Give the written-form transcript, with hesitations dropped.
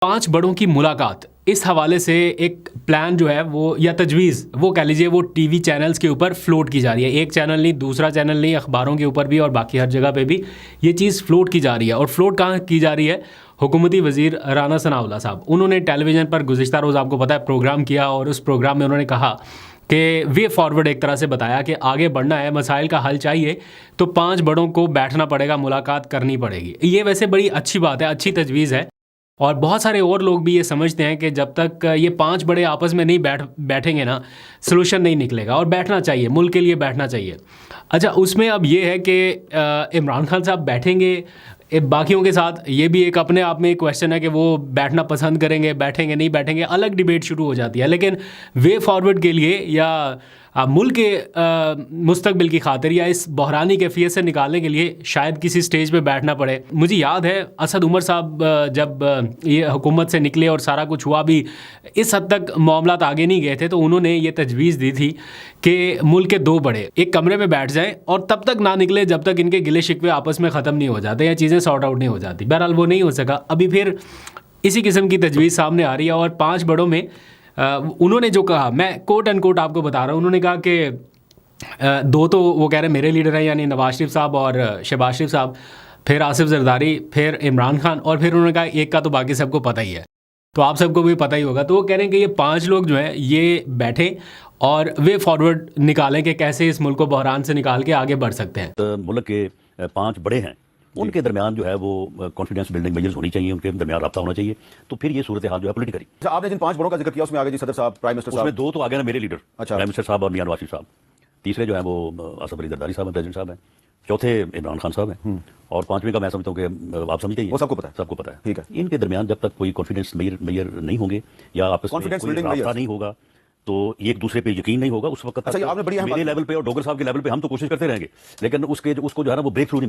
पांच बड़ों की मुलाकात, इस हवाले से एक प्लान जो है वो या तजवीज़ वो कह लीजिए वो टीवी चैनल्स के ऊपर फ्लोट की जा रही है। एक चैनल नहीं, दूसरा चैनल नहीं, अखबारों के ऊपर भी और बाकी हर जगह पे भी ये चीज़ फ्लोट की जा रही है। और फ्लोट कहाँ की जा रही है? हुकूमती वज़ीर राना सनाउल्लाह साहब, उन्होंने टेलीविज़न पर गुज़िश्ता रोज़ आपको पता है प्रोग्राम किया और उस प्रोग्राम में उन्होंने कहा कि वे फॉरवर्ड एक तरह से बताया कि आगे बढ़ना है, मसाइल का हल चाहिए तो पाँच बड़ों को बैठना पड़ेगा, मुलाकात करनी पड़ेगी। ये वैसे बड़ी अच्छी बात है, अच्छी तजवीज़ है। और बहुत सारे और लोग भी ये समझते हैं कि जब तक ये पांच बड़े आपस में नहीं बैठेंगे ना, सलूशन नहीं निकलेगा। और बैठना चाहिए, मुल्क के लिए बैठना चाहिए। अच्छा, उसमें अब ये है कि इमरान खान साहब बैठेंगे बाकियों के साथ, ये भी एक अपने आप में एक क्वेश्चन है कि वो बैठना पसंद करेंगे, बैठेंगे नहीं बैठेंगे, अलग डिबेट शुरू हो जाती है। लेकिन वे फॉरवर्ड के लिए या मुल्क के मुस्तकबिल की खातिर या इस बहरानी कैफियत से निकालने के लिए शायद किसी स्टेज पे बैठना पड़े। मुझे याद है असद उमर साहब जब ये हुकूमत से निकले और सारा कुछ हुआ, भी इस हद तक मामला आगे नहीं गए थे, तो उन्होंने ये तजवीज़ दी थी कि मुल्क के दो बड़े एक कमरे में बैठ जाएं और तब तक ना निकले जब तक इनके गिले शिकवे आपस में ख़त्म नहीं हो जाते या चीज़ें सॉर्ट आउट नहीं हो जाती। बहरहाल वो नहीं हो सका। अभी फिर इसी किस्म की तजवीज़ सामने आ रही है। और पाँच बड़ों में उन्होंने जो कहा, मैं कोट एंड कोट आपको बता रहा हूँ, उन्होंने कहा कि दो तो वो कह रहे मेरे लीडर हैं, यानी नवाज शरीफ साहब और शहबाज शरीफ साहब, फिर आसिफ जरदारी, फिर इमरान खान, और फिर उन्होंने कहा एक का तो बाकी सबको पता ही है, तो आप सबको भी पता ही होगा। तो वो कह रहे हैं कि ये पांच लोग जो हैं ये बैठे और वे फॉरवर्ड निकालें कि कैसे इस मुल्क को बहरान से निकाल के आगे बढ़ सकते हैं। मुल्क के पांच बड़े हैं, उनके दरमियान जो है वो कॉन्फिडेंस बिल्डिंग मेजर्स होनी चाहिए, उनके दरमियान रब्ता होना चाहिए, तो फिर ये सूरत हाल जो है पॉलिटिकली। अच्छा, आपने जिन पांच बड़ों का जिक्र किया उसमें आगे जी सदर साहब, प्राइम मिनिस्टर साहब, उसमें दो तो आ गए ना मेरे लीडर, अच्छा, प्राइम मिनिस्टर साहब और मियां नवाज शरीफ साहब। तीसरे जो है वो आसिफ अली जरदारी साहब हैं, प्रेसिडेंट साहब हैं। चौथे इमरान खान साहब हैं। और पांचवें का मैं समझता हूँ कि आप समझते हैं, वो सबको पता है, सबको पता है। ठीक है। इनके दरमियान जब तक कोई कॉन्फिडेंस मेजर नहीं होंगे या आपस में कोई रब्ता नहीं होगा, तो एक दूसरे पे यकीन नहीं होगा, उस वक्त अच्छा, आपने बड़ी मेरे लेवल पे और डोगर साहब के लेवल पे हम तो कोशिश करते रहेंगे, लेकिन उसको जो है ना वो ब्रेक थ्रू नहीं मिलेगा।